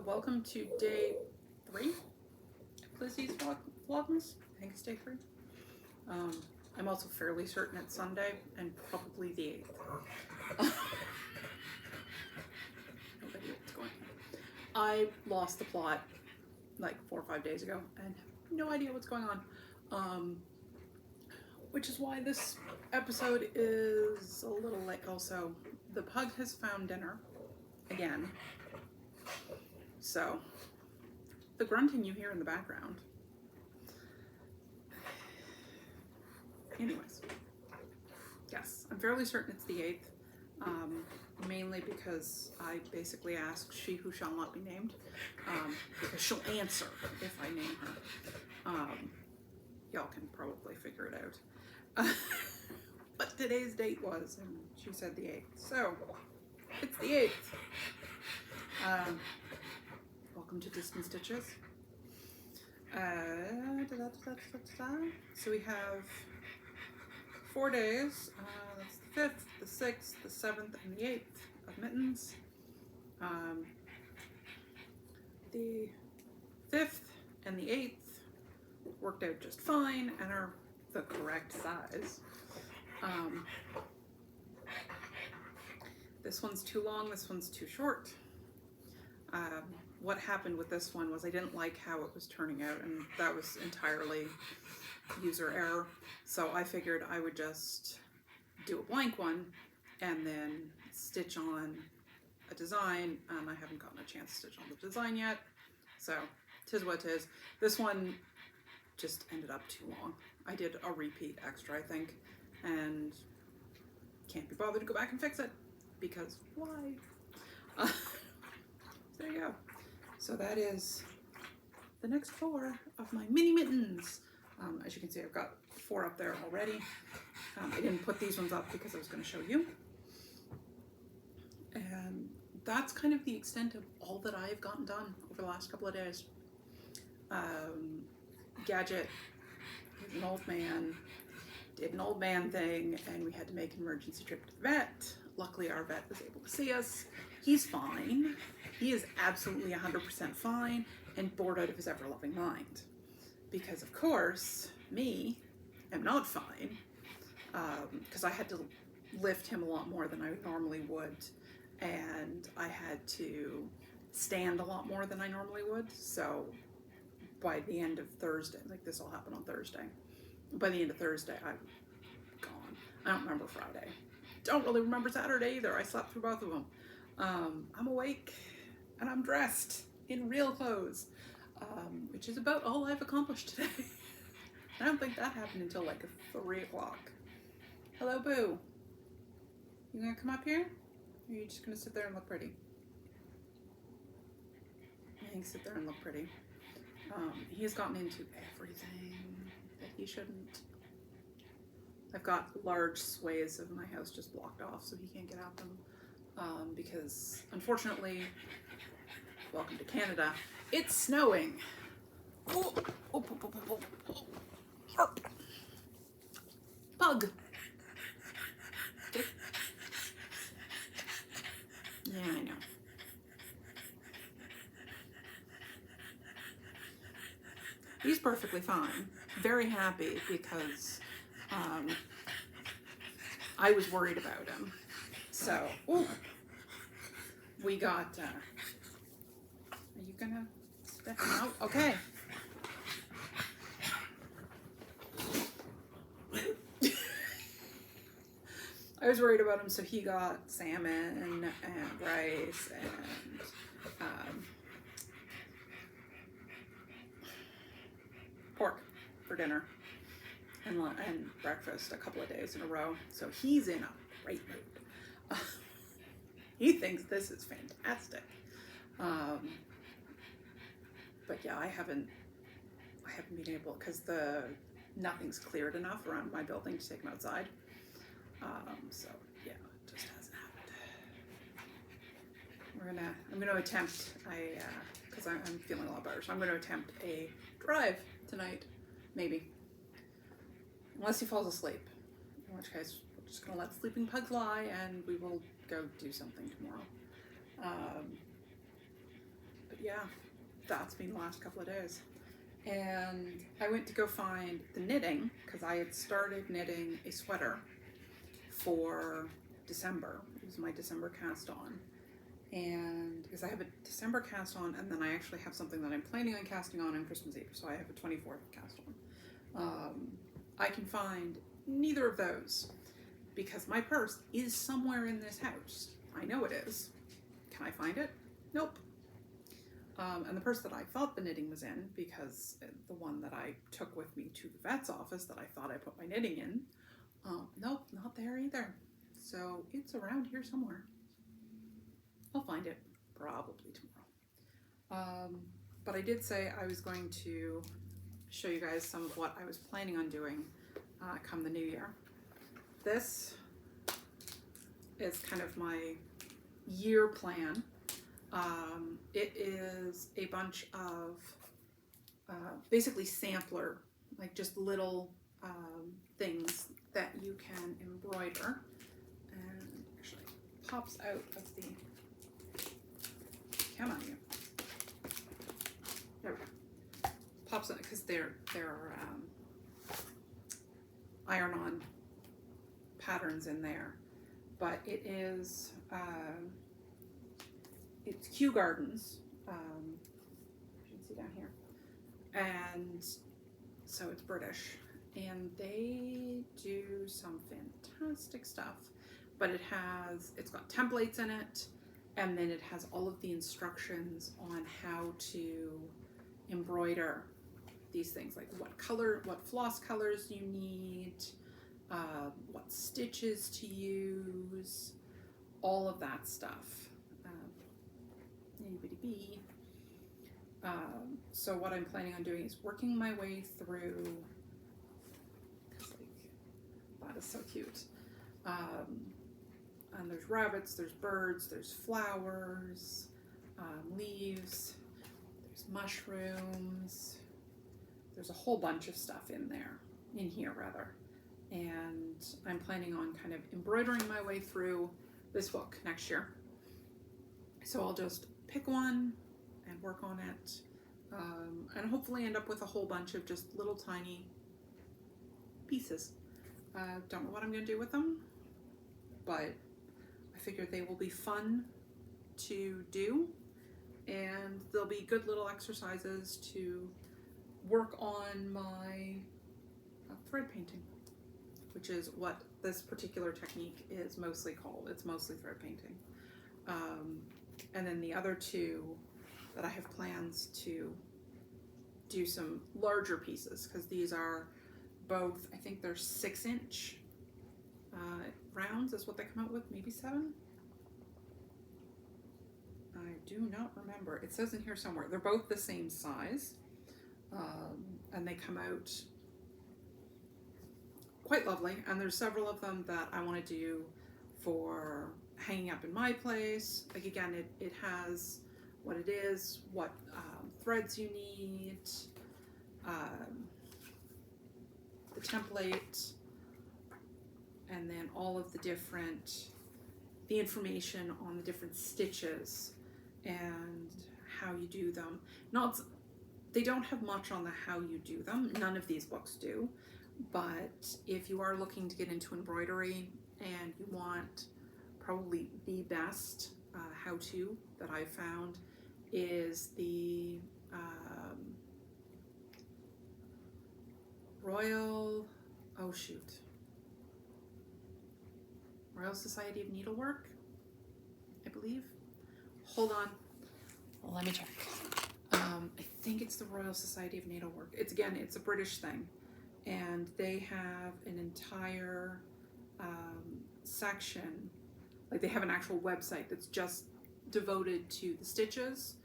Welcome to day 3 of Lizzie's Vlogmas. I think it's day 3. I'm also fairly certain it's Sunday and probably the 8th. No idea what's going on. I lost the plot like 4 or 5 days ago and have no idea what's going on. Which is why this episode is a little late. Also, the pug has found dinner again. So, the grunting you hear in the background. Anyways, yes, I'm fairly certain it's the 8th, mainly because I basically asked she who shall not be named, because she'll answer if I name her. Y'all can probably figure it out. But today's date was, and she said the 8th, so it's the 8th. Welcome to Distant Stitches. So we have 4 days. That's the 5th, the 6th, the 7th, and the 8th of mittens. The 5th and the 8th worked out just fine and are the correct size. This one's too long, this one's too short. What happened with this one was I didn't like how it was turning out, and that was entirely user error. So I figured I would just do a blank one and then stitch on a design, and I haven't gotten a chance to stitch on the design yet. So, 'tis what 'tis. This one just ended up too long. I did a repeat extra, I think, and can't be bothered to go back and fix it, because why? There you go. So that is the next 4 of my mini mittens. As you can see, I've got 4 up there already. I didn't put these ones up because I was going to show you. And that's kind of the extent of all that I've gotten done over the last couple of days. Gadget, an old man, did an old man thing, and we had to make an emergency trip to the vet. Luckily, our vet was able to see us. He's fine. He is absolutely 100% fine and bored out of his ever-loving mind. Because, of course, me am not fine, because I had to lift him a lot more than I normally would, and I had to stand a lot more than I normally would. So by the end of Thursday, like this all happened on Thursday, by the end of Thursday, I'm gone. I don't remember Friday. Don't really remember Saturday either. I slept through both of them. I'm awake and I'm dressed in real clothes, which is about all I've accomplished today. I don't think that happened until like 3 o'clock. Hello, Boo. You gonna come up here? Or are you just gonna sit there and look pretty? I think sit there and look pretty. He has gotten into everything that he shouldn't. I've got large swathes of my house just blocked off so he can't get at them. Because unfortunately, welcome to Canada, it's snowing. Oh, oh, oh, oh, oh, oh, oh. Pug. Yeah, I know. He's perfectly fine. Very happy because I was worried about him. So, ooh, we got, are you gonna step out? Okay. I was worried about him, so he got salmon and rice and pork for dinner and breakfast a couple of days in a row. So he's in a great mood. He thinks this is fantastic. But yeah, I haven't been able, because nothing's cleared enough around my building to take him outside. So yeah, it just hasn't happened. I'm gonna attempt because I'm feeling a lot better, so I'm gonna attempt a drive tonight, maybe. Unless he falls asleep, in which case we're just gonna let sleeping pug lie and we will go do something tomorrow. But yeah, that's been the last couple of days. And I went to go find the knitting because I had started knitting a sweater for December. It was my December cast on. And because I have a December cast on, and then I actually have something that I'm planning on casting on Christmas Eve, so I have a 24th cast on. I can find neither of those because my purse is somewhere in this house. I know it is. Can I find it? Nope. And the purse that I thought the knitting was in, because the one that I took with me to the vet's office that I thought I put my knitting in, nope, not there either. So it's around here somewhere. I'll find it probably tomorrow. But I did say I was going to show you guys some of what I was planning on doing come the new year. This is kind of my year plan. It is a bunch of basically sampler, like just little things that you can embroider, and actually pops out of the, come on you, there we go, pops out because they're iron-on patterns in there, but it is it's Kew Gardens, you can see down here, and so it's British, and they do some fantastic stuff, but it's got templates in it, and then it has all of the instructions on how to embroider these things, like what floss colors you need, what stitches to use, all of that stuff. So what I'm planning on doing is working my way through, that is so cute. And there's rabbits, there's birds, there's flowers, leaves, there's mushrooms, there's a whole bunch of stuff in here rather. And I'm planning on kind of embroidering my way through this book next year. So I'll just pick one and work on it, and hopefully end up with a whole bunch of just little tiny pieces. Don't know what I'm going to do with them, but I figure they will be fun to do, and they'll be good little exercises to work on my thread painting, which is what this particular technique is mostly called. It's mostly thread painting. And then the other two that I have plans to do some larger pieces, because these are both, I think they're 6-inch rounds is what they come out with, maybe 7. I do not remember. It says in here somewhere. They're both the same size, and they come out quite lovely. And there's several of them that I want to do for hanging up in my place. Like, again, it has what it is, what threads you need, the template, and then all of the information on the different stitches and how you do them. They don't have much on the how you do them. None of these books do. But if you are looking to get into embroidery and you want probably the best how-to that I've found is the Royal Society of Needlework, I believe. Hold on, let me check. I think it's the Royal Society of Needlework. It's a British thing, and they have an entire section, like they have an actual website that's just devoted to the stitches,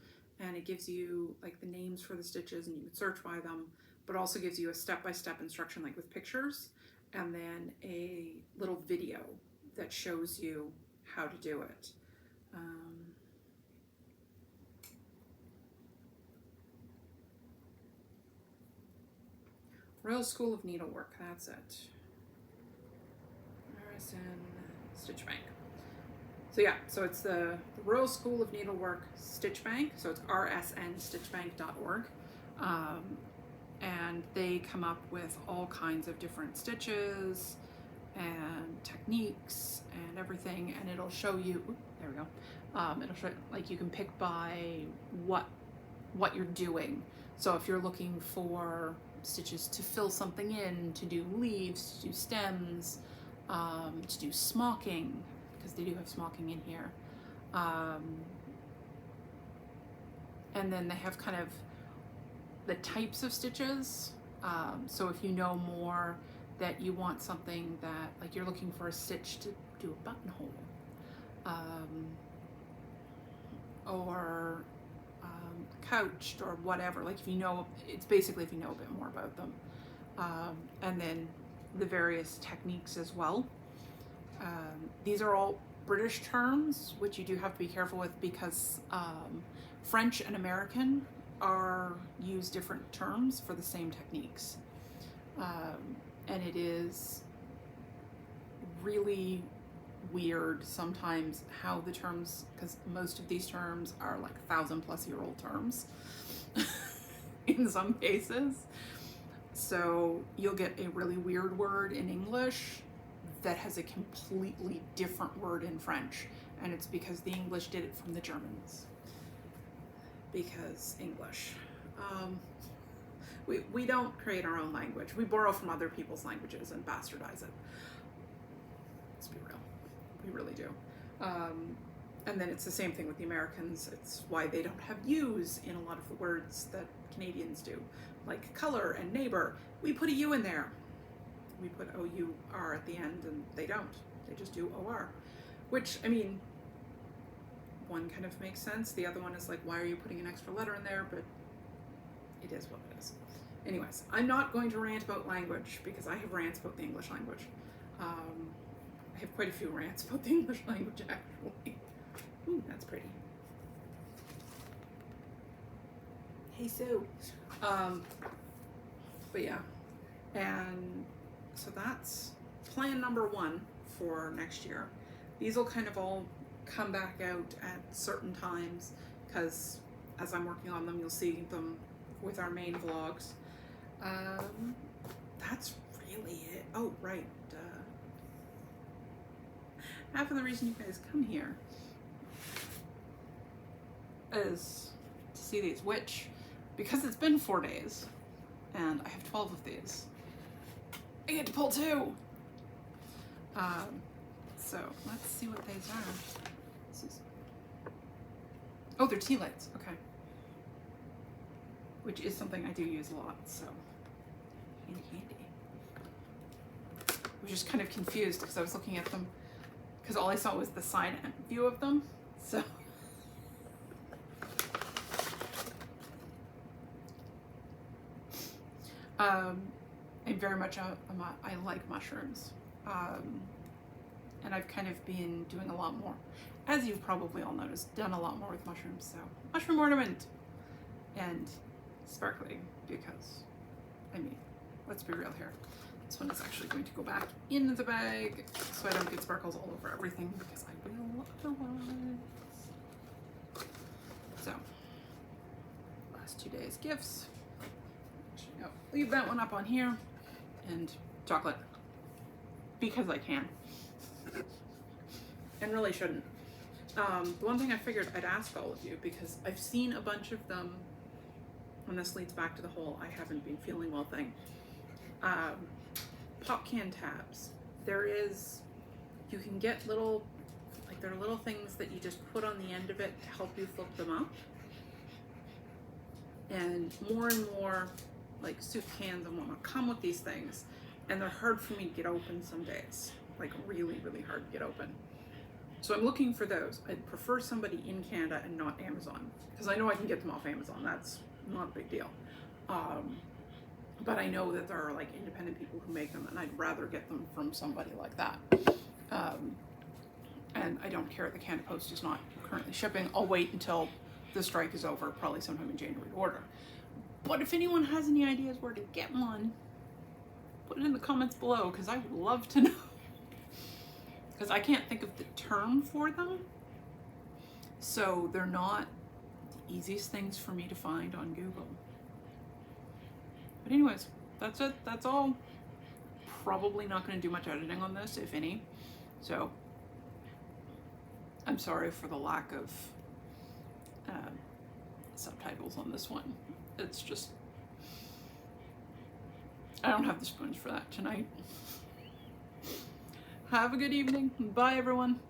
and it gives you like the names for the stitches and you can search by them, but also gives you a step-by-step instruction, like with pictures, and then a little video that shows you how to do it. Royal School of Needlework, that's it. Harrison Stitch Bank. So yeah, so it's the Royal School of Needlework Stitch Bank. So it's rsnstitchbank.org. And they come up with all kinds of different stitches and techniques and everything, and it'll show you, there we go, it'll show, like, you can pick by what you're doing. So if you're looking for stitches to fill something in, to do leaves, to do stems, to do smocking, because they do have smocking in here, and then they have kind of the types of stitches. So if you know more that you want something that, like, you're looking for a stitch to do a buttonhole, or couched or whatever, like, if you know, it's basically if you know a bit more about them, and then the various techniques as well. These are all British terms, which you do have to be careful with, because French and American use different terms for the same techniques, and it is really weird sometimes how the terms, because most of these terms are like 1,000+ year old terms in some cases. So you'll get a really weird word in English that has a completely different word in French, and it's because the English did it from the Germans. Because English. We don't create our own language. We borrow from other people's languages and bastardize it. Let's be real. We really do. And then it's the same thing with the Americans. It's why they don't have U's in a lot of the words that Canadians do. Like color and neighbor. We put a U in there. We put O-U-R at the end, and they don't. They just do O-R. Which, I mean, one kind of makes sense. The other one is like, why are you putting an extra letter in there? But it is what it is. Anyways, I'm not going to rant about language, because I have rants about the English language. I have quite a few rants about the English language, actually. Ooh, that's pretty. Hey, Sue. But yeah, and so that's plan number 1 for next year. These will kind of all come back out at certain times, because as I'm working on them, you'll see them with our main vlogs. That's really it. Oh, right. Half of the reason you guys come here is to see these, which, because it's been 4 days and I have 12 of these, I get to pull 2. So let's see what these are. Oh, they're tea lights. Okay. Which is something I do use a lot, so handy. I was just kind of confused because I was looking at them, because all I saw was the side view of them, so. I'm very much I like mushrooms, and I've kind of been doing a lot more, as you've probably all noticed, done a lot more with mushrooms. So mushroom ornament and sparkling, because, I mean, let's be real here. This one is actually going to go back in the bag so I don't get sparkles all over everything, because I will otherwise. So, last 2 days gifts. No, leave that one up on here, and chocolate, because I can, and really shouldn't. The one thing I figured I'd ask all of you, because I've seen a bunch of them, and this leads back to the whole I haven't been feeling well thing. Pop can tabs. You can get little, like, there are little things that you just put on the end of it to help you flip them up. And more like soup cans and whatnot come with these things, and they're hard for me to get open some days, like really, really hard to get open. So I'm looking for those. I'd prefer somebody in Canada and not Amazon, because I know I can get them off Amazon. That's not a big deal. But I know that there are like independent people who make them, and I'd rather get them from somebody like that. And I don't care, the Canada Post is not currently shipping. I'll wait until the strike is over, probably sometime in January, to order. But if anyone has any ideas where to get one, put it in the comments below, because I would love to know. because I can't think of the term for them. So they're not the easiest things for me to find on Google. But anyways, that's it. That's all. Probably not going to do much editing on this, if any. So I'm sorry for the lack of subtitles on this one. It's just, I don't have the spoons for that tonight. Have a good evening. Bye, everyone.